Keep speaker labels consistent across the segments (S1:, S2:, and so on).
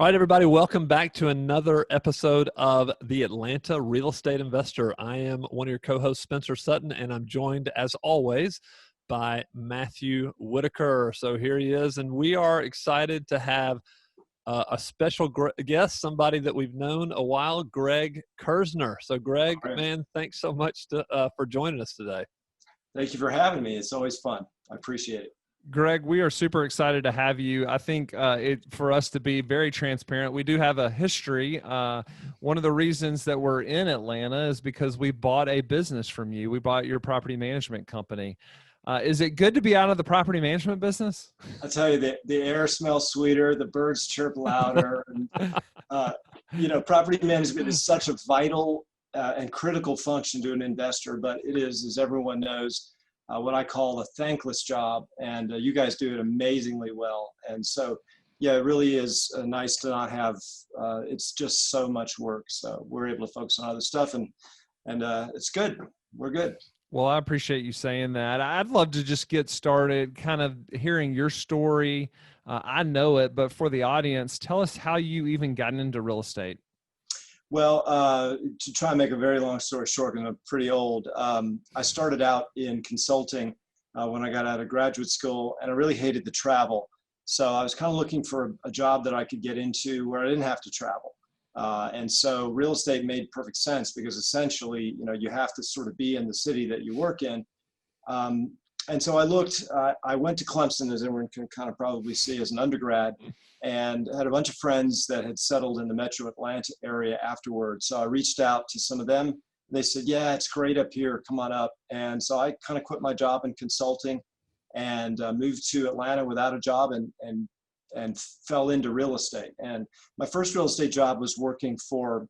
S1: All right, everybody, welcome back to another episode of The Atlanta Real Estate Investor. I am one of your co-hosts, Spencer Sutton, and I'm joined, as always, by Matthew Whitaker. So here he is, and we are excited to have a special guest, somebody that we've known a while, Greg Kurzner. So, Greg, man, thanks so much for joining us today.
S2: Thank you for having me. It's always fun. I appreciate it.
S3: Greg, we are super excited to have you. I think for us to be very transparent, we do have a history. One of the reasons that we're in Atlanta is because we bought a business from you. We bought your property management company. Is it good to be out of the property management business?
S2: I tell you, the air smells sweeter, the birds chirp louder. And, property management is such a vital and critical function to an investor, but it is, as everyone knows, what I call a thankless job, and you guys do it amazingly well. And so, yeah, it really is nice to not have, it's just so much work. So we're able to focus on other stuff, and it's good. We're good.
S3: Well, I appreciate you saying that. I'd love to just get started kind of hearing your story. I know it, but for the audience, tell us how you even got into real estate.
S2: Well, to try and make a very long story short, and I'm pretty old, I started out in consulting when I got out of graduate school, and I really hated the travel. So I was kind of looking for a job that I could get into where I didn't have to travel. And so real estate made perfect sense because essentially, you have to sort of be in the city that you work in. And so I went to Clemson, as everyone can kind of probably see, as an undergrad, and had a bunch of friends that had settled in the metro Atlanta area afterwards. So I reached out to some of them. They said, yeah, it's great up here. Come on up. And so I kind of quit my job in consulting and moved to Atlanta without a job and fell into real estate. And my first real estate job was working for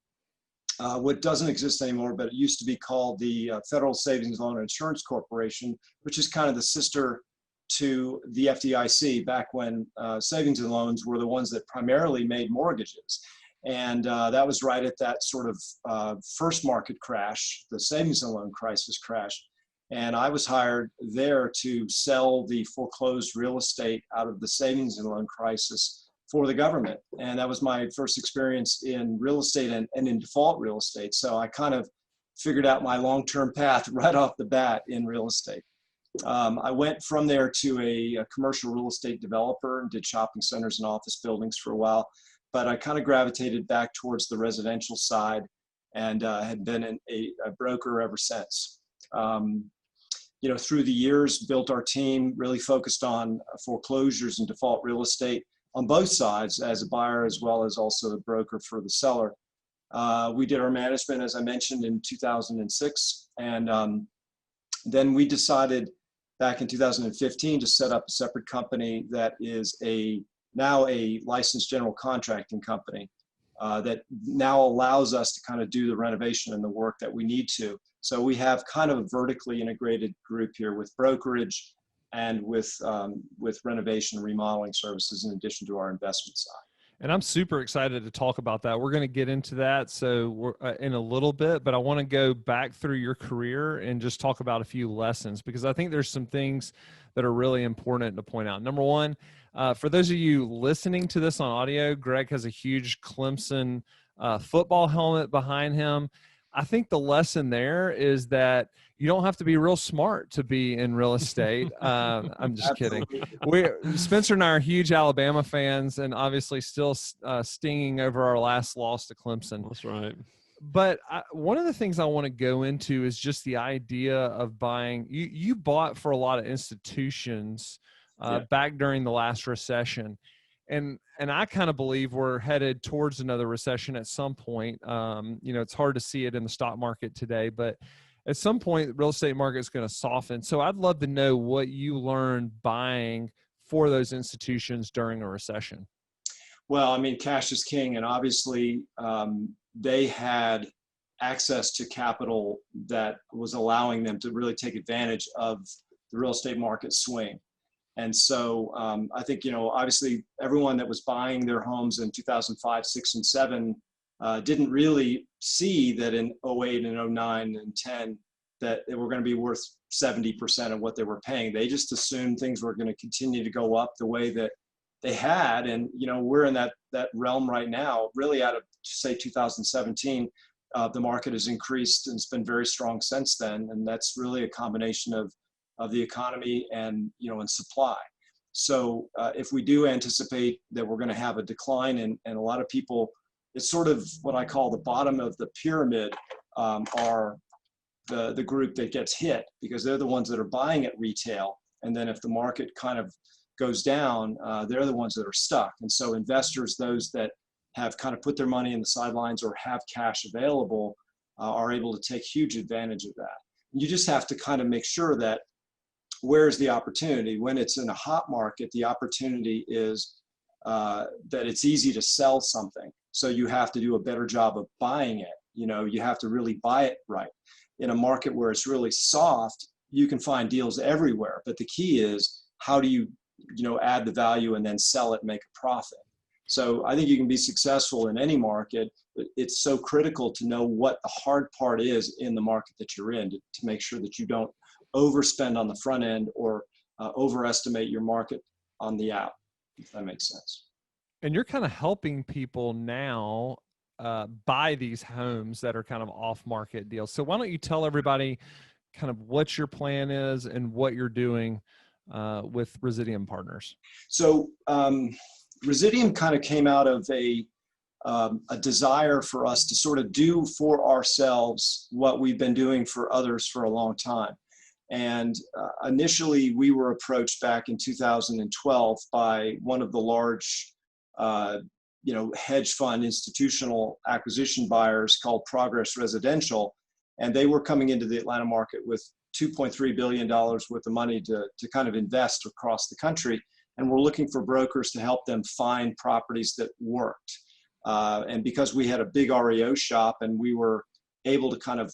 S2: what doesn't exist anymore, but it used to be called the Federal Savings Loan and Insurance Corporation, which is kind of the sister to the FDIC back when savings and loans were the ones that primarily made mortgages. And that was right at that sort of first market crash, the savings and loan crisis crash. And I was hired there to sell the foreclosed real estate out of the savings and loan crisis for the government. And that was my first experience in real estate and in default real estate. So I kind of figured out my long-term path right off the bat in real estate. I went from there to a commercial real estate developer and did shopping centers and office buildings for a while, but I kind of gravitated back towards the residential side and had been a broker ever since. Through the years, built our team, really focused on foreclosures and default real estate on both sides, as a buyer as well as also the broker for the seller. We did our management, as I mentioned, in 2006, and then we decided back in 2015 to set up a separate company that is now a licensed general contracting company that now allows us to kind of do the renovation and the work that we need to. So we have kind of a vertically integrated group here with brokerage and with renovation and remodeling services in addition to our investment side.
S3: And I'm super excited to talk about that. We're going to get into that in a little bit, but I want to go back through your career and just talk about a few lessons, because I think there's some things that are really important to point out. Number one, for those of you listening to this on audio, Greg has a huge Clemson football helmet behind him. I think the lesson there is that you don't have to be real smart to be in real estate. I'm just kidding. Spencer and I are huge Alabama fans, and obviously still stinging over our last loss to Clemson.
S1: That's right.
S3: But one of the things I want to go into is just the idea of buying. You bought for a lot of institutions back during the last recession. And I kind of believe we're headed towards another recession at some point. It's hard to see it in the stock market today, but at some point, the real estate market is going to soften. So I'd love to know what you learned buying for those institutions during a recession.
S2: Well, I mean, cash is king, and obviously they had access to capital that was allowing them to really take advantage of the real estate market swing. And so I think, obviously everyone that was buying their homes in 2005, 6, and 7 didn't really see that in 08 and 09 and 10 that they were going to be worth 70% of what they were paying. They just assumed things were going to continue to go up the way that they had, and we're in that realm right now. Really, out of say 2017, the market has increased and it's been very strong since then, and that's really a combination of the economy and and supply. So if we do anticipate that we're going to have a decline, and a lot of people, it's sort of what I call the bottom of the pyramid, are the group that gets hit, because they're the ones that are buying at retail, and then if the market kind of goes down, they're the ones that are stuck. And so investors, those that have kind of put their money in the sidelines or have cash available, are able to take huge advantage of that. You just have to kind of make sure that where's the opportunity. When it's in a hot market, the opportunity is that it's easy to sell something. So you have to do a better job of buying it. You have to really buy it right. In a market where it's really soft, you can find deals everywhere. But the key is, how do you add the value and then sell it and make a profit? So I think you can be successful in any market, but it's so critical to know what the hard part is in the market that you're in, to make sure that you don't overspend on the front end or overestimate your market on the out, if that makes sense.
S3: And you're kind of helping people now buy these homes that are kind of off-market deals. So why don't you tell everybody kind of what your plan is and what you're doing with Residium Partners?
S2: So Residium kind of came out of a desire for us to sort of do for ourselves what we've been doing for others for a long time. And initially, we were approached back in 2012 by one of the large, hedge fund institutional acquisition buyers called Progress Residential, and they were coming into the Atlanta market with $2.3 billion worth of money to kind of invest across the country, and we're looking for brokers to help them find properties that worked. And because we had a big REO shop and we were able to kind of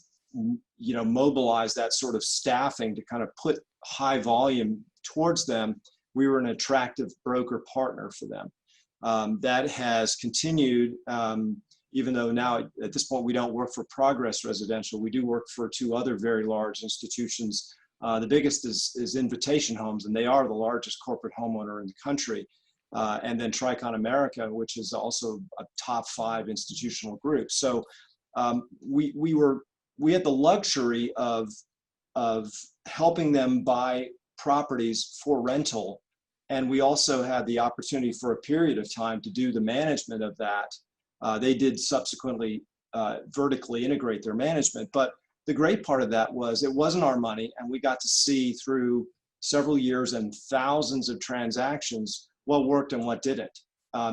S2: mobilize that sort of staffing to kind of put high volume towards them, we were an attractive broker partner for them. That has continued, even though now at this point we don't work for Progress Residential. We do work for two other very large institutions. The biggest is Invitation Homes, and they are the largest corporate homeowner in the country. And then Tricon America, which is also a top 5 institutional group. So we had the luxury of helping them buy properties for rental, and we also had the opportunity for a period of time to do the management of that. They did subsequently vertically integrate their management, but the great part of that was it wasn't our money, and we got to see through several years and thousands of transactions what worked and what didn't.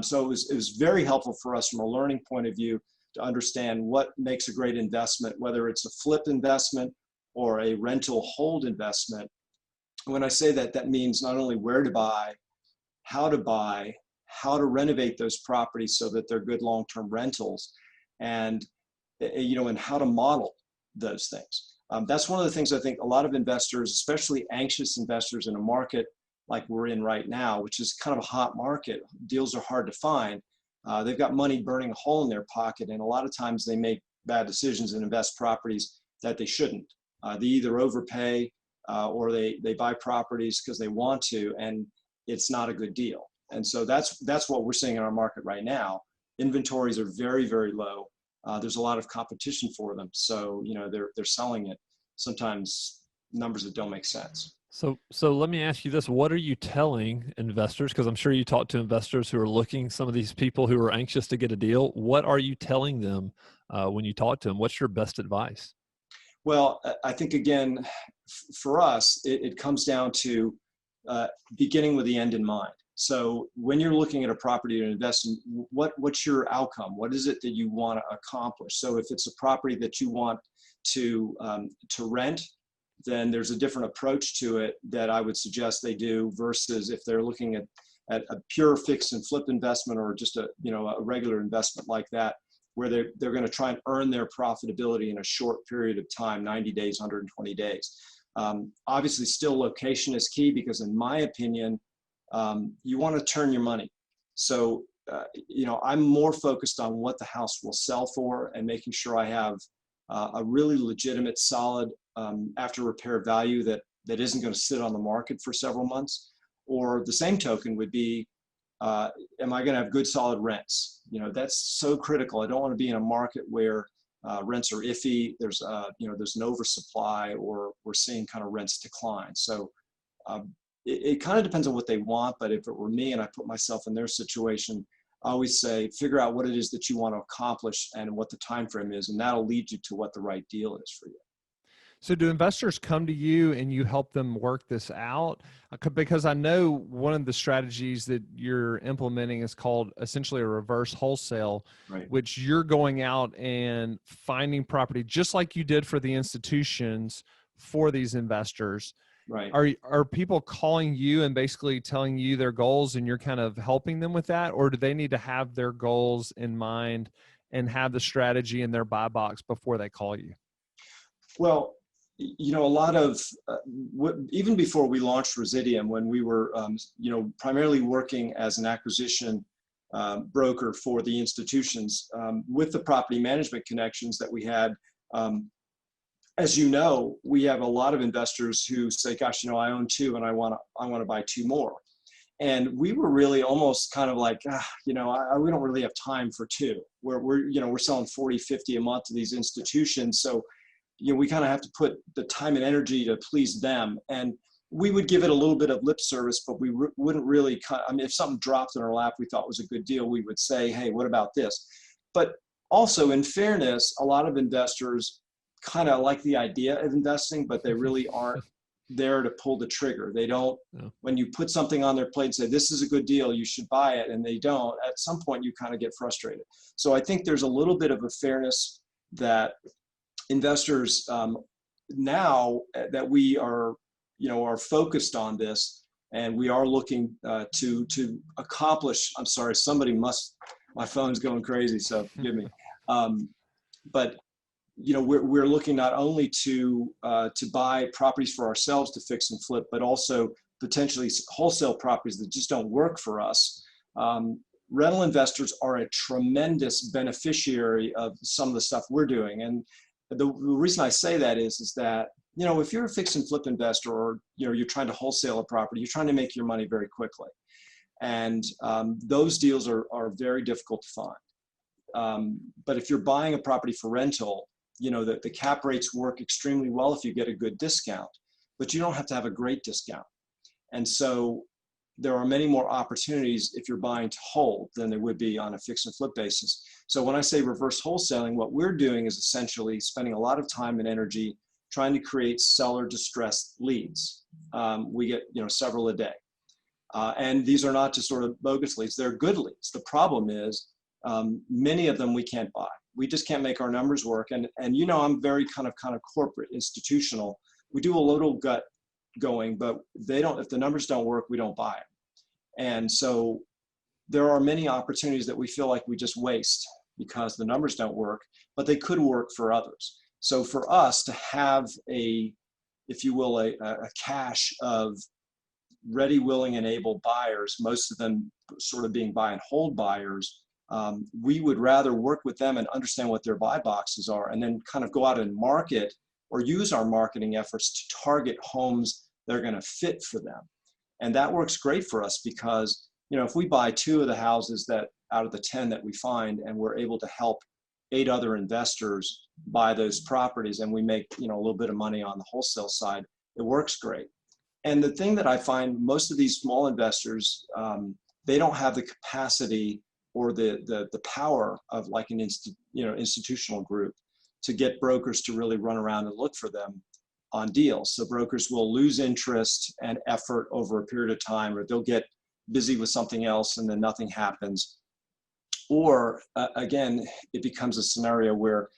S2: So it was very helpful for us from a learning point of view to understand what makes a great investment, whether it's a flip investment or a rental hold investment. When I say that, that means not only where to buy, how to renovate those properties so that they're good long-term rentals, and and how to model those things. That's one of the things I think a lot of investors, especially anxious investors in a market like we're in right now, which is kind of a hot market, deals are hard to find. They've got money burning a hole in their pocket, and a lot of times they make bad decisions and invest properties that they shouldn't. They either overpay or they buy properties because they want to, and it's not a good deal. And so that's what we're seeing in our market right now. Inventories are very, very low. There's a lot of competition for them, so they're selling it sometimes numbers that don't make sense.
S1: So let me ask you this. What are you telling investors? Because I'm sure you talk to investors who are looking, some of these people who are anxious to get a deal. What are you telling them when you talk to them? What's your best advice?
S2: Well, I think, again, for us, it comes down to beginning with the end in mind. So when you're looking at a property to invest in, what's your outcome? What is it that you want to accomplish? So if it's a property that you want to rent, then there's a different approach to it that I would suggest they do versus if they're looking at a pure fix and flip investment, or just a regular investment like that, where they're going to try and earn their profitability in a short period of time, 90 days, 120 days. Obviously, still location is key, because in my opinion, you want to turn your money. So, I'm more focused on what the house will sell for and making sure I have a really legitimate, solid after repair value that isn't going to sit on the market for several months. Or the same token would be, am I going to have good solid rents? That's so critical. I don't want to be in a market where rents are iffy. There's an oversupply, or we're seeing kind of rents decline. So it kind of depends on what they want. But if it were me and I put myself in their situation, I always say, figure out what it is that you want to accomplish and what the time frame is, and that'll lead you to what the right deal is for you.
S3: So do investors come to you and you help them work this out? Because I know one of the strategies that you're implementing is called essentially a reverse wholesale,
S2: right,
S3: which you're going out and finding property just like you did for the institutions for these investors.
S2: right.
S3: Are people calling you and basically telling you their goals and you're kind of helping them with that? Or do they need to have their goals in mind and have the strategy in their buy box before they call you?
S2: Well, a lot of, even before we launched Residium, when we were, primarily working as an acquisition broker for the institutions, with the property management connections that we had, as you know, we have a lot of investors who say, gosh, I own 2 and I want to buy 2 more. And we were really almost kind of like, we don't really have time for 2. We're selling 40, 50 a month to these institutions. So, we kind of have to put the time and energy to please them. And we would give it a little bit of lip service, but we wouldn't really, if something dropped in our lap we thought was a good deal, we would say, hey, what about this? But also, in fairness, a lot of investors kind of like the idea of investing, but they really aren't there to pull the trigger. They don't, when you put something on their plate and say, this is a good deal, you should buy it, and they don't, at some point you kind of get frustrated. So I think there's a little bit of a fairness that investors now that we are, are focused on this, and we are looking to accomplish, I'm sorry, my phone's going crazy, so forgive me. But we're looking not only to buy properties for ourselves to fix and flip, but also potentially wholesale properties that just don't work for us. Rental investors are a tremendous beneficiary of some of the stuff we're doing. And the reason I say that is that, if you're a fix and flip investor, or, you're trying to wholesale a property, you're trying to make your money very quickly. And those deals are very difficult to find. But if you're buying a property for rental, the cap rates work extremely well if you get a good discount, but you don't have to have a great discount. And so there are many more opportunities if you're buying to hold than there would be on a fix and flip basis. So when I say reverse wholesaling, what we're doing is essentially spending a lot of time and energy trying to create seller distressed leads. We get, several a day. And these are not just sort of bogus leads, they're good leads. The problem is many of them we can't buy. We just can't make our numbers work. And I'm very kind of corporate, institutional. We do a little gut going, but if the numbers don't work, we don't buy them. And so there are many opportunities that we feel like we just waste because the numbers don't work, but they could work for others. So for us to have if you will, a cache of ready, willing, and able buyers, most of them sort of being buy and hold buyers, we would rather work with them and understand what their buy boxes are, and then kind of go out and market or use our marketing efforts to target homes that are going to fit for them. And that works great for us because, if we buy 2 of the houses that out of the 10 that we find, and we're able to help 8 other investors buy those properties, and we make, a little bit of money on the wholesale side, it works great. And the thing that I find, most of these small investors, they don't have the capacity or the power of like an institutional group to get brokers to really run around and look for them on deals. So brokers will lose interest and effort over a period of time, or they'll get busy with something else and then nothing happens. Or again, it becomes a scenario where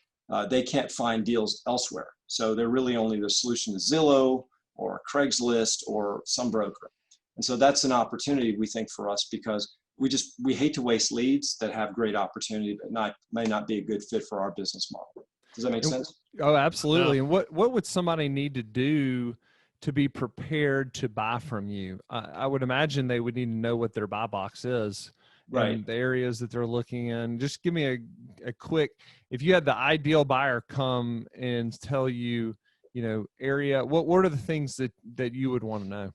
S2: they can't find deals elsewhere. So they're really only the solution to Zillow or Craigslist or some broker. And so that's an opportunity, we think, for us, because we hate to waste leads that have great opportunity, but may not be a good fit for our business model. Does that make sense?
S3: Oh, absolutely.
S1: Yeah.
S3: And what would somebody need to do to be prepared to buy from you? I would imagine they would need to know what their buy box is,
S2: Right.
S3: and the areas that they're looking in. Just give me a quick, if you had the ideal buyer come and tell you, area, what are the things that you would want to know?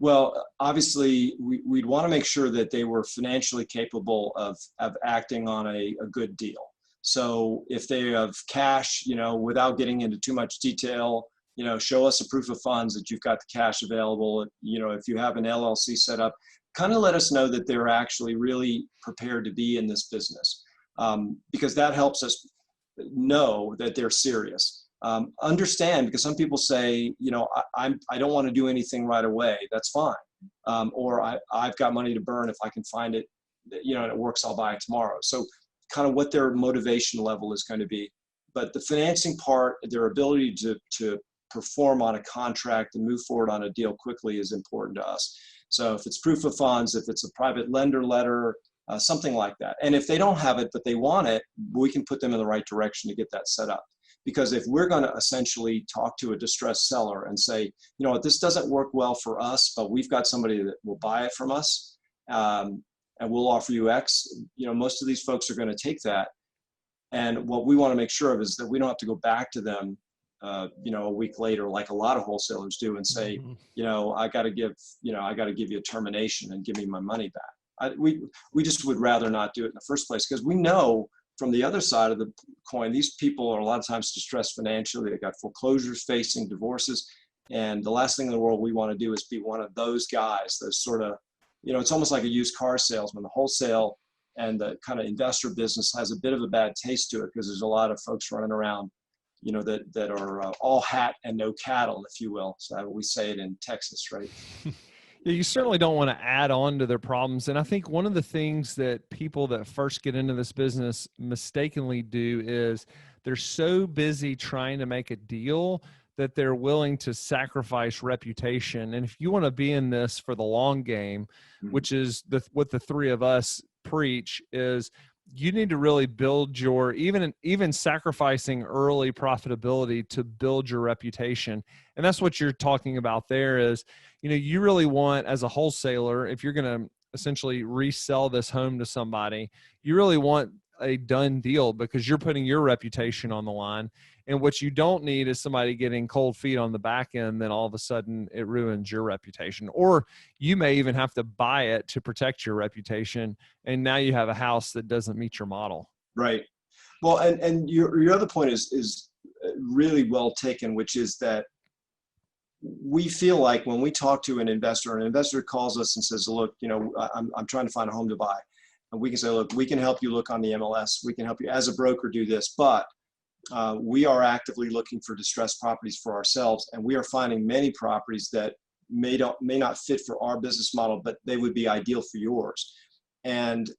S2: Well, obviously, we'd want to make sure that they were financially capable of acting on a good deal. So if they have cash, without getting into too much detail, show us a proof of funds that you've got the cash available. If you have an LLC set up, kind of let us know that they're actually really prepared to be in this business, because that helps us know that they're serious. Understand, because some people say, I don't want to do anything right away. That's fine. Or I've got money to burn. If I can find it, and it works, I'll buy it tomorrow. So kind of what their motivation level is going to be. But the financing part, their ability to perform on a contract and move forward on a deal quickly is important to us. So if it's proof of funds, if it's a private lender letter, something like that. And if they don't have it, but they want it, we can put them in the right direction to get that set up. Because if we're going to essentially talk to a distressed seller and say, this doesn't work well for us, but we've got somebody that will buy it from us, and we'll offer you X, most of these folks are going to take that. And what we want to make sure of is that we don't have to go back to them, a week later, like a lot of wholesalers do, and say, I got to give you a termination and give me my money back. We just would rather not do it in the first place, because we know from the other side of the coin, these people are a lot of times distressed financially. They got foreclosures facing, divorces. And the last thing in the world we want to do is be one of those guys, those sort of, it's almost like a used car salesman. The wholesale and the kind of investor business has a bit of a bad taste to it, because there's a lot of folks running around, that are all hat and no cattle, if you will. So we say it in Texas, right?
S3: Yeah, you certainly don't want to add on to their problems. And I think one of the things that people that first get into this business mistakenly do is they're so busy trying to make a deal that they're willing to sacrifice reputation. And if you want to be in this for the long game, which is what the three of us preach, is you need to really build your, even sacrificing early profitability to build your reputation. And that's what you're talking about there is, you really want, as a wholesaler, if you're going to essentially resell this home to somebody, you really want a done deal, because you're putting your reputation on the line. And what you don't need is somebody getting cold feet on the back end, then all of a sudden it ruins your reputation. Or you may even have to buy it to protect your reputation, and now you have a house that doesn't meet your model.
S2: Right. Well, and your other point is really well taken, which is that we feel like when we talk to an investor calls us and says, look, I'm trying to find a home to buy. And we can say, look, we can help you look on the MLS. We can help you as a broker do this, but we are actively looking for distressed properties for ourselves. And we are finding many properties that may not fit for our business model, but they would be ideal for yours. And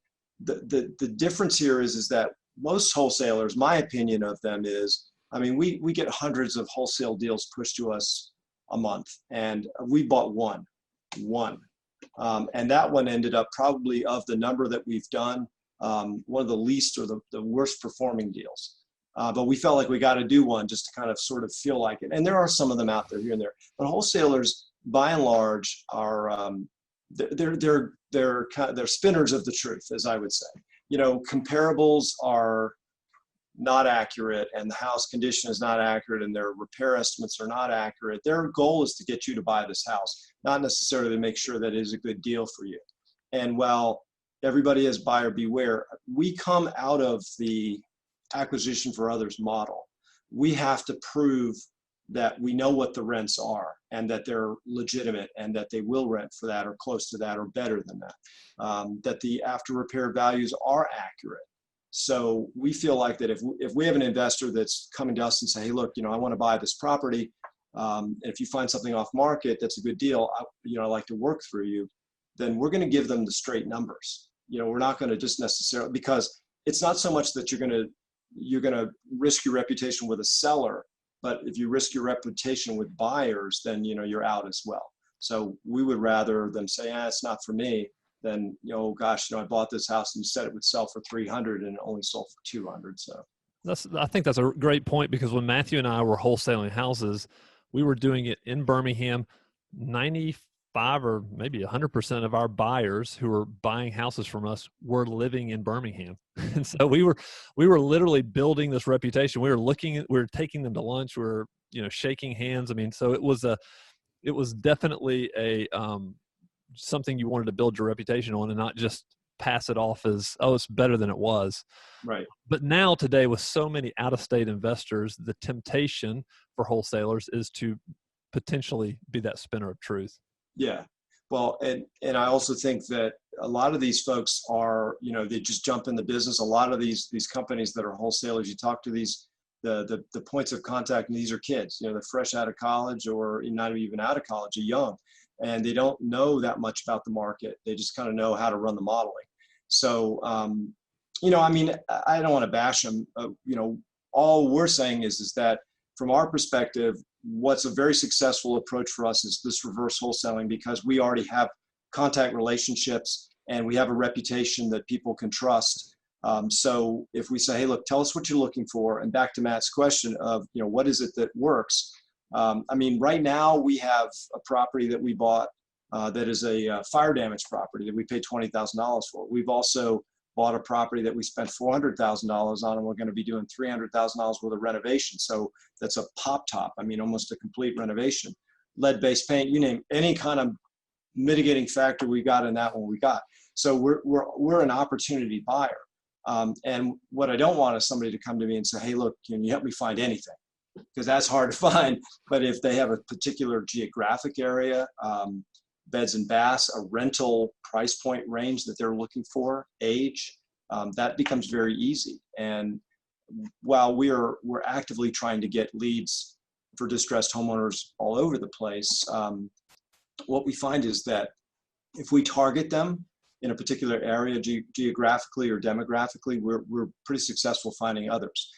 S2: the difference here is that most wholesalers, my opinion of them is, we get hundreds of wholesale deals pushed to us a month, and we bought one. And that one ended up probably, of the number that we've done, one of the least or the worst performing deals. But we felt like we got to do one just to kind of sort of feel like it. And there are some of them out there here and there, but wholesalers by and large are, they're spinners of the truth, as I would say. Comparables are not accurate, and the house condition is not accurate, and their repair estimates are not accurate. Their goal is to get you to buy this house, not necessarily to make sure that it is a good deal for you. And while everybody is buyer beware, we come out of the acquisition for others model. We have to prove that we know what the rents are, and that they're legitimate, and that they will rent for that or close to that or better than that, that the after repair values are accurate. So we feel like that if we have an investor that's coming to us and say, hey, look, I want to buy this property. And if you find something off market that's a good deal, I'd like to work through you, then we're going to give them the straight numbers. We're not going to just necessarily, because it's not so much that you're going to risk your reputation with a seller, but if you risk your reputation with buyers, then, you're out as well. So we would rather them say, it's not for me, than, I bought this house and you said it would sell for 300 and it only sold for 200. So
S1: I think that's a great point, because when Matthew and I were wholesaling houses, we were doing it in Birmingham. 95 or maybe 100% of our buyers who were buying houses from us were living in Birmingham. And so we were literally building this reputation. We were taking them to lunch. We were, shaking hands. So it was it was definitely a something you wanted to build your reputation on and not just pass it off as, oh, it's better than it was.
S2: Right.
S1: But now today, with so many out-of-state investors, the temptation for wholesalers is to potentially be that spinner of truth.
S2: Yeah. Well, and I also think that a lot of these folks are, they just jump in the business. A lot of these companies that are wholesalers, you talk to the points of contact, and these are kids, they're fresh out of college or not even out of college, they're young, and they don't know that much about the market. They just kind of know how to run the modeling. So, I don't want to bash them. All we're saying is that from our perspective, what's a very successful approach for us is this reverse wholesaling, because we already have contact relationships and we have a reputation that people can trust. So if we say, hey, look, tell us what you're looking for, and back to Matt's question of, what is it that works? Right now we have a property that we bought that is a fire damage property that we paid $20,000 for. We've also bought a property that we spent $400,000 on, and we're going to be doing $300,000 worth of renovation. So that's a pop top. Almost a complete renovation. Lead-based paint, you name any kind of mitigating factor we got in that one we got. So we're an opportunity buyer. And what I don't want is somebody to come to me and say, hey, look, can you help me find anything? Because that's hard to find. But if they have a particular geographic area, beds and baths, a rental price point range that they're looking for, age, that becomes very easy. And while we're actively trying to get leads for distressed homeowners all over the place, what we find is that if we target them in a particular area geographically or demographically, we're pretty successful finding others.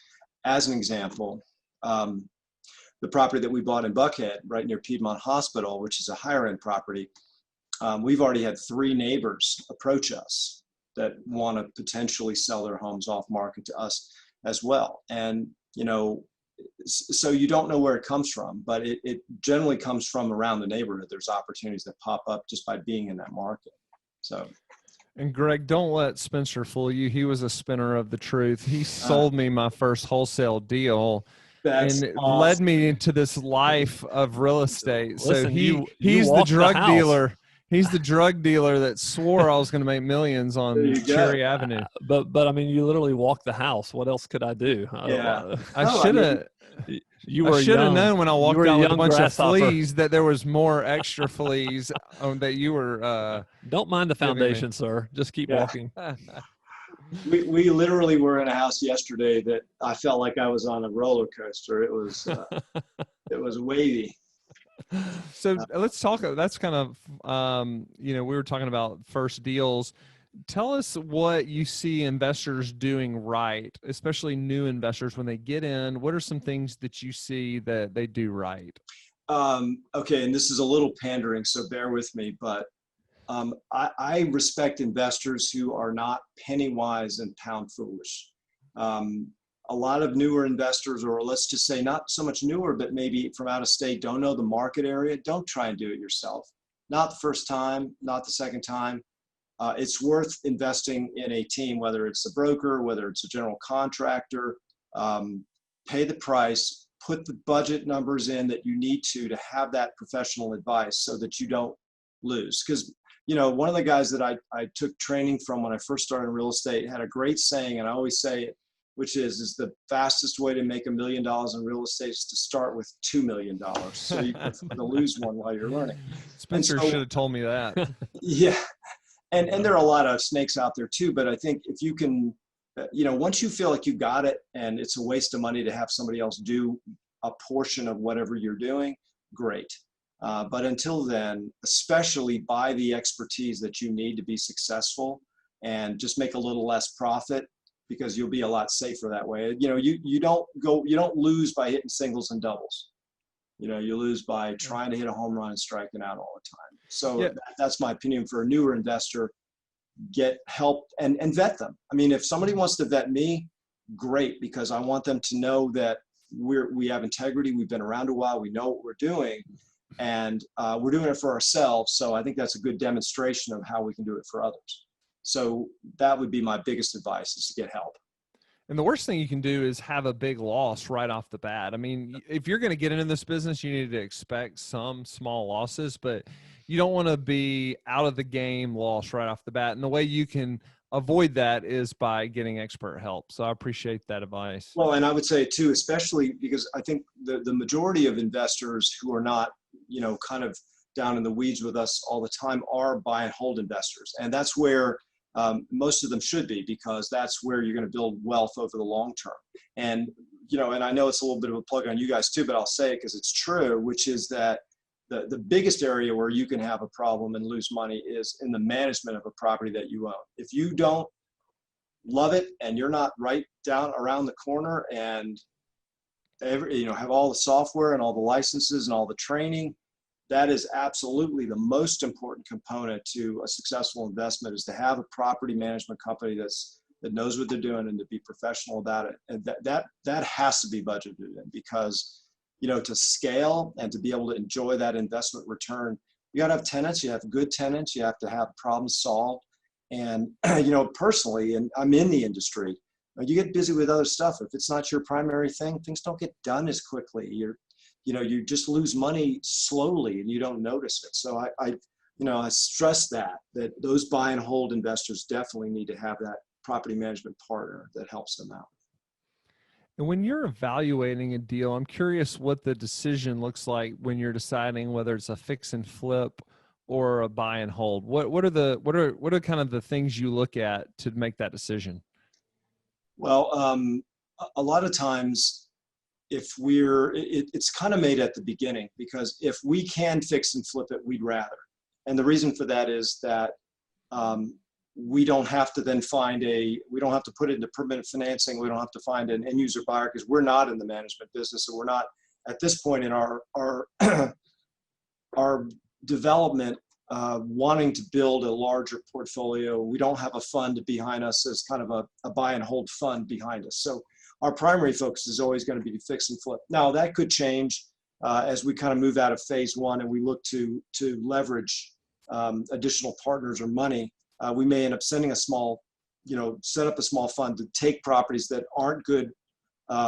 S2: As an example, the property that we bought in Buckhead, right near Piedmont Hospital, which is a higher end property, we've already had 3 neighbors approach us that want to potentially sell their homes off market to us as well. And, so you don't know where it comes from, but it generally comes from around the neighborhood. There's opportunities that pop up just by being in that market. So.
S3: And Greg, don't let Spencer fool you. He was a spinner of the truth. He sold me my first wholesale deal.
S2: That's
S3: and
S2: awesome.
S3: led me into this life of real estate.
S1: Listen,
S3: So
S1: you
S3: he's the
S1: walked the
S3: drug
S1: house.
S3: dealer. He's the drug dealer that swore I was going to make millions
S2: There
S3: on
S2: you go.
S3: Cherry Avenue.
S1: But you literally walked the house. What else could I do?
S2: Yeah.
S3: I
S2: No,
S3: should have.
S1: You were
S3: I should have
S1: young.
S3: known when I
S1: You
S3: walked
S1: were
S3: out with a
S1: young
S3: bunch
S1: grasshopper.
S3: of fleas that there was more extra fleas that you were.
S1: Don't mind the
S3: giving me.
S1: foundation, sir. Just keep
S2: Yeah.
S1: walking.
S2: We literally were in a house yesterday that I felt like I was on a roller coaster. It was wavy.
S3: So let's talk. That's kind of, we were talking about first deals. Tell us what you see investors doing right, especially new investors when they get in. What are some things that you see that they do right?
S2: Okay, and this is a little pandering, so bear with me, but I respect investors who are not penny wise and pound foolish. A lot of newer investors, or let's just say not so much newer, but maybe from out of state, don't know the market area. Don't try and do it yourself. Not the first time, not the second time. It's worth investing in a team, whether it's a broker, whether it's a general contractor. Pay the price, put the budget numbers in that you need to have that professional advice so that you don't lose. Because one of the guys that I took training from when I first started in real estate had a great saying, and I always say it, which is the fastest way to make $1 million in real estate is to start with $2 million. So you can afford to lose one while you're learning.
S3: Spencer should have told me that.
S2: Yeah. And there are a lot of snakes out there too, but I think if you can, once you feel like you got it and it's a waste of money to have somebody else do a portion of whatever you're doing, great. But until then, especially buy the expertise that you need to be successful and just make a little less profit, because you'll be a lot safer that way. You don't lose by hitting singles and doubles. You lose by trying to hit a home run and striking out all the time. So
S3: yeah.
S2: That's my opinion for a newer investor. Get help and vet them. If somebody wants to vet me, great, because I want them to know that we have integrity. We've been around a while. We know what we're doing, and we're doing it for ourselves. So I think that's a good demonstration of how we can do it for others. So that would be my biggest advice, is to get help.
S3: And the worst thing you can do is have a big loss right off the bat. I mean, if you're going to get into this business, you need to expect some small losses, but you don't want to be out of the game loss right off the bat. And the way you can avoid that is by getting expert help. So I appreciate that advice.
S2: Well, and I would say too, especially because I think the majority of investors who are not, kind of down in the weeds with us all the time are buy and hold investors. And that's where most of them should be, because that's where you're going to build wealth over the long term. And, and I know it's a little bit of a plug on you guys too, but I'll say it because it's true, which is that the biggest area where you can have a problem and lose money is in the management of a property that you own. If you don't love it and you're not right down around the corner and have all the software and all the licenses and all the training, that is absolutely the most important component to a successful investment, is to have a property management company that knows what they're doing and to be professional about it. And that has to be budgeted in, because, to scale and to be able to enjoy that investment return, you got to have tenants, you have good tenants, you have to have problems solved. And, personally, and I'm in the industry, you get busy with other stuff. If it's not your primary thing, things don't get done as quickly. You just lose money slowly and you don't notice it. So I stress that those buy and hold investors definitely need to have that property management partner that helps them out.
S3: And when you're evaluating a deal, I'm curious what the decision looks like when you're deciding whether it's a fix and flip or a buy and hold. What are kind of the things you look at to make that decision?
S2: Well, a lot of times, it's kind of made at the beginning, because if we can fix and flip it, we'd rather. And the reason for that is that we don't have to then we don't have to put it into permanent financing. We don't have to find an end user buyer, because we're not in the management business. So we're not at this point in our development wanting to build a larger portfolio. We don't have a fund behind us as kind of a buy and hold fund behind us. So our primary focus is always going to be fix and flip. Now that could change as we kind of move out of phase one and we look to leverage additional partners or money. We may end up sending a small, set up a small fund to take properties that aren't good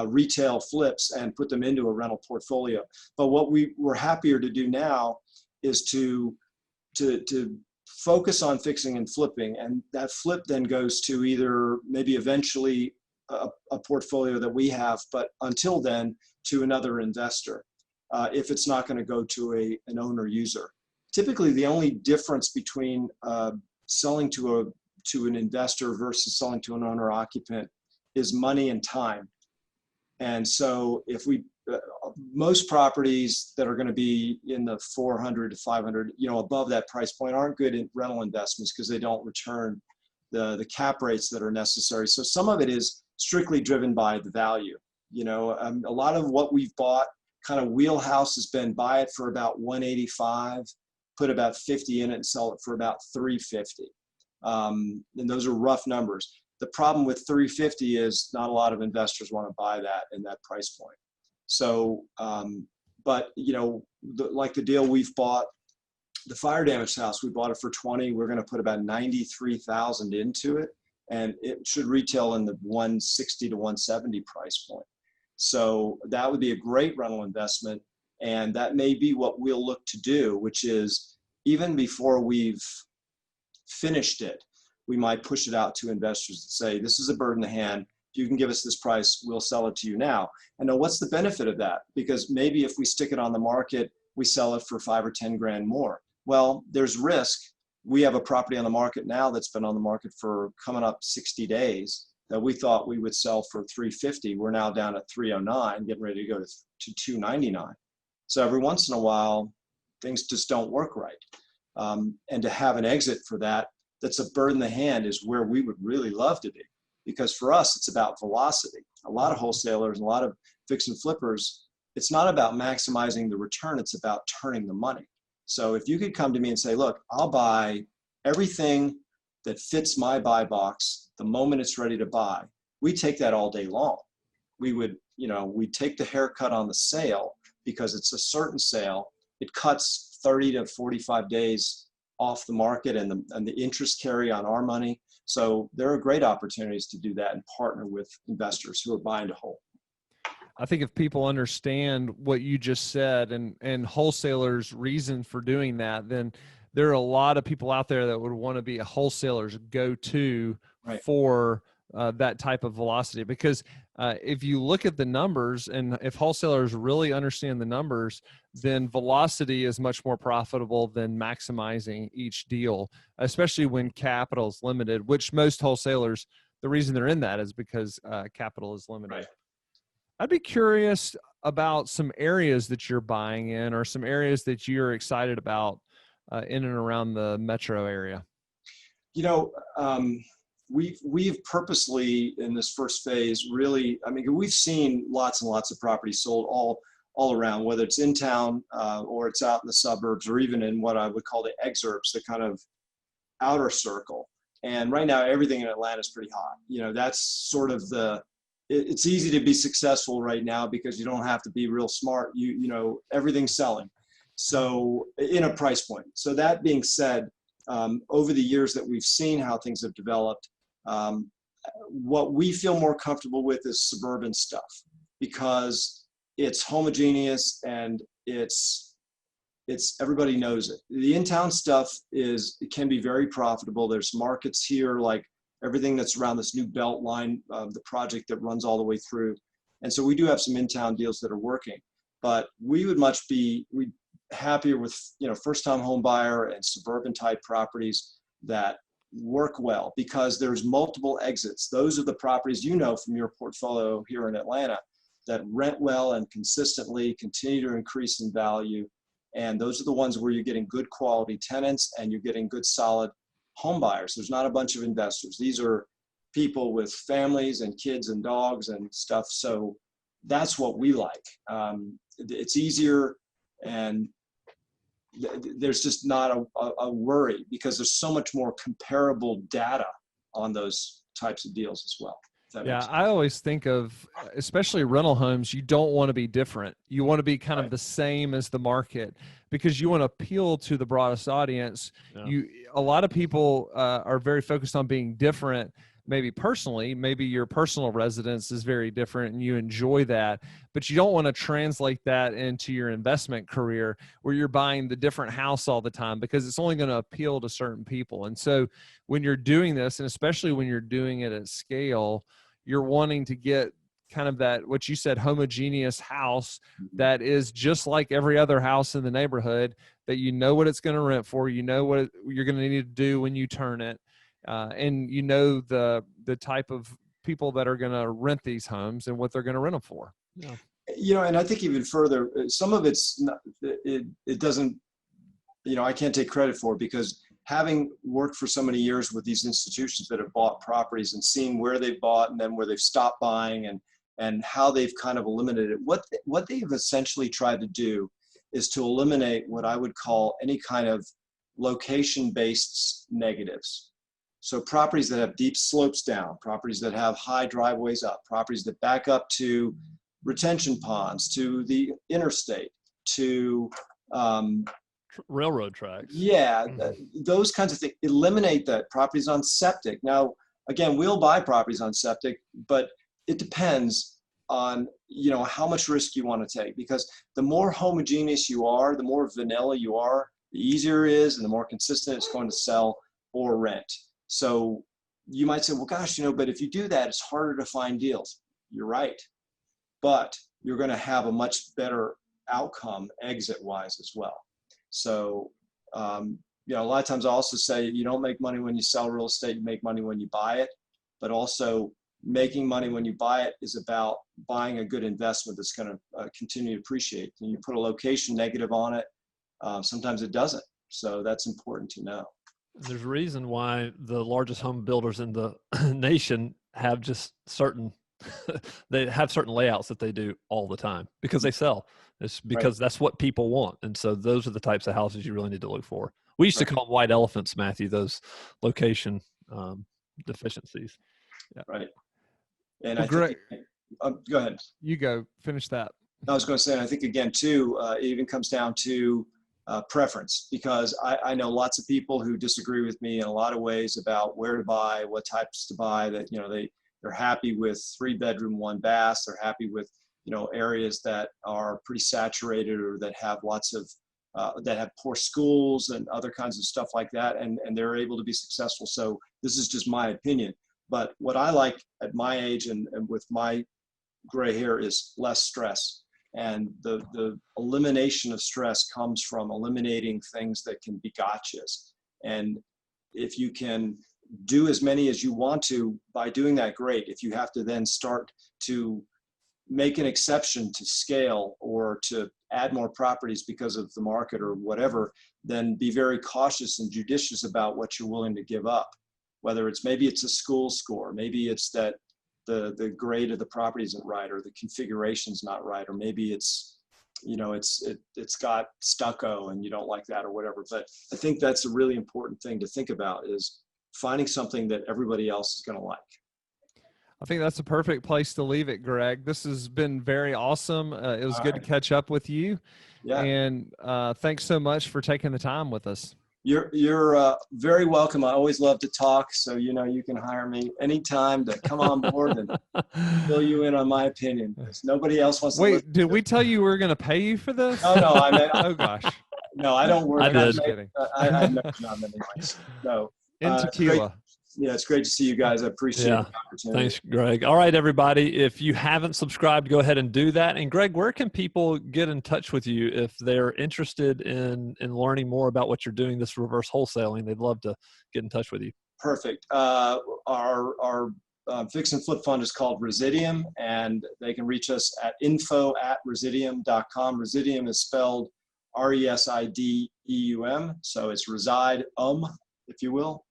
S2: retail flips and put them into a rental portfolio. But what we're happier to do now is to focus on fixing and flipping, and that flip then goes to either maybe eventually a portfolio that we have, but until then to another investor, if it's not going to go to an owner user. Typically, the only difference between selling to an investor versus selling to an owner occupant is money and time. And so if most properties that are going to be in the 400 to 500, above that price point aren't good in rental investments, because they don't return the cap rates that are necessary. So some of it is strictly driven by the value. A lot of what we've bought, kind of wheelhouse, has been buy it for about 185, put about 50 in it and sell it for about 350. And those are rough numbers. The problem with 350 is not a lot of investors want to buy that in that price point. So, but like the deal we've bought, the fire damaged house, we bought it for 20. We're going to put about 93,000 into it, and it should retail in the 160 to 170 price point. So that would be a great rental investment. And that may be what we'll look to do, which is even before we've finished it, we might push it out to investors and say, this is a bird in the hand. If you can give us this price, we'll sell it to you now. And now what's the benefit of that? Because maybe if we stick it on the market, we sell it for 5 or 10 grand more. Well, there's risk. We have a property on the market now that's been on the market for coming up 60 days that we thought we would sell for 350. We're now down at 309, getting ready to go to 299. So every once in a while, things just don't work right. And to have an exit for that's a bird in the hand, is where we would really love to be. Because for us, it's about velocity. A lot of wholesalers, a lot of fix and flippers, it's not about maximizing the return, it's about turning the money. So if you could come to me and say, look, I'll buy everything that fits my buy box the moment it's ready to buy, we take that all day long. We'd take the haircut on the sale, because it's a certain sale. It cuts 30 to 45 days off the market and the interest carry on our money. So there are great opportunities to do that and partner with investors who are buying to hold.
S3: I think if people understand what you just said and wholesalers' reason for doing that, then there are a lot of people out there that would want to be a wholesaler's go-to
S2: Right.
S3: for that type of velocity. Because if you look at the numbers, and if wholesalers really understand the numbers, then velocity is much more profitable than maximizing each deal, especially when capital is limited, which most wholesalers, the reason they're in that is because capital is limited.
S2: Right.
S3: I'd be curious about some areas that you're buying in, or some areas that you're excited about in and around the metro area.
S2: You know, we've purposely in this first phase really, I mean, we've seen lots and lots of properties sold all around, whether it's in town or it's out in the suburbs, or even in what I would call the exurbs, the kind of outer circle. And right now, everything in Atlanta is pretty hot. You know, that's sort of it's easy to be successful right now because you don't have to be real smart. You know, everything's selling. So in a price point. So that being said, over the years that we've seen how things have developed, what we feel more comfortable with is suburban stuff, because it's homogeneous and it's everybody knows it. The in-town stuff it can be very profitable. There's markets here, like everything that's around this new belt line, the project that runs all the way through. And so we do have some in-town deals that are working, but we would be happier with, you know, first-time home buyer and suburban type properties that work well, because there's multiple exits. Those are the properties, you know, from your portfolio here in Atlanta, that rent well and consistently continue to increase in value. And those are the ones where you're getting good quality tenants and you're getting good solid home buyers. There's not a bunch of investors. These are people with families and kids and dogs and stuff. So that's what we like. It's easier, and there's just not a worry, because there's so much more comparable data on those types of deals as well.
S3: Yeah, I always think of, especially rental homes, you don't want to be different. You want to be kind of the same as the market, because you want to appeal to the broadest audience. Yeah. A lot of people are very focused on being different. Maybe personally, maybe your personal residence is very different and you enjoy that, but you don't want to translate that into your investment career where you're buying the different house all the time, because it's only going to appeal to certain people. And so when you're doing this, and especially when you're doing it at scale, you're wanting to get kind of that, what you said, homogeneous house that is just like every other house in the neighborhood, that you know what it's going to rent for, you know what you're going to need to do when you turn it. And you know the type of people that are going to rent these homes and what they're going to rent them for.
S2: Yeah. You know, and I think even further, some of it's not, it doesn't, you know, I can't take credit for it, because having worked for so many years with these institutions that have bought properties and seen where they've bought and then where they've stopped buying and how they've kind of eliminated what they've essentially tried to do is to eliminate what I would call any kind of location-based negatives. So properties that have deep slopes down, properties that have high driveways up, properties that back up to retention ponds, to the interstate, to
S1: railroad tracks.
S2: Yeah, those kinds of things. Eliminate that. Properties on septic. Now, again, we'll buy properties on septic, but it depends on, you know, how much risk you want to take, because the more homogeneous you are, the more vanilla you are, the easier it is and the more consistent it's going to sell or rent. So you might say, well, gosh, you know, but if you do that, it's harder to find deals. You're right. But you're going to have a much better outcome exit-wise as well. So, you know, a lot of times I also say you don't make money when you sell real estate, you make money when you buy it. But also making money when you buy it is about buying a good investment that's going to continue to appreciate. And you put a location negative on it, sometimes it doesn't. So that's important to know.
S1: There's a reason why the largest home builders in the nation have just certain they have certain layouts that they do all the time, because they sell. It's because that's what people want. And so those are the types of houses you really need to look for. We used to call them white elephants, Matthew, those location deficiencies.
S2: Yeah. Right. And well, I think, go ahead.
S3: You go, finish that.
S2: I was going to say, I think again too, it even comes down to preference, because I know lots of people who disagree with me in a lot of ways about where to buy, what types to buy, that, they're happy with 3-bedroom, 1 bath. They're happy with, areas that are pretty saturated, or that have lots of, that have poor schools and other kinds of stuff like that. And they're able to be successful. So this is just my opinion. But what I like at my age and with my gray hair is less stress. And the elimination of stress comes from eliminating things that can be gotchas. And if you can do as many as you want to by doing that, great. If you have to then start to make an exception to scale or to add more properties because of the market or whatever, then be very cautious and judicious about what you're willing to give up. Whether maybe it's a school score, maybe it's that the grade of the property isn't right, or the configuration's not right, or maybe it's, it's got stucco and you don't like that or whatever. But I think that's a really important thing to think about, is finding something that everybody else is going to like.
S3: I think that's a perfect place to leave it, Greg. This has been very awesome. It was good to catch up with you.
S2: Yeah.
S3: And thanks so much for taking the time with us.
S2: You're very welcome. I always love to talk. So, you can hire me anytime to come on board and fill you in on my opinion. Because nobody else wants to.
S3: Wait, did we tell you we were going to pay you for this?
S2: No, I meant.
S3: Oh, gosh.
S2: No, I don't work.
S1: I did.
S2: I know John anyways. No.
S3: In tequila.
S2: It's great to see you guys. I appreciate the opportunity.
S1: Thanks, Greg. All right, everybody. If you haven't subscribed, go ahead and do that. And Greg, where can people get in touch with you if they're interested in learning more about what you're doing, this reverse wholesaling? They'd love to get in touch with you.
S2: Perfect. Our fix and flip fund is called Residium, and they can reach us at info@residium.com. Residium is spelled RESIDEUM. So it's reside, if you will.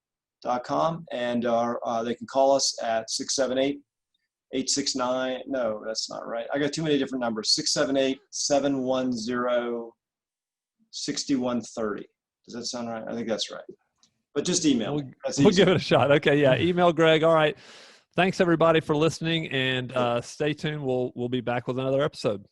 S2: .com, and they can call us at 678-869. No, that's not right. I got too many different numbers. 678-710-6130. Does that sound right? I think that's right. But just email.
S1: We'll give it a shot. Okay, yeah. Email Greg. All right. Thanks everybody for listening, and stay tuned. We'll be back with another episode.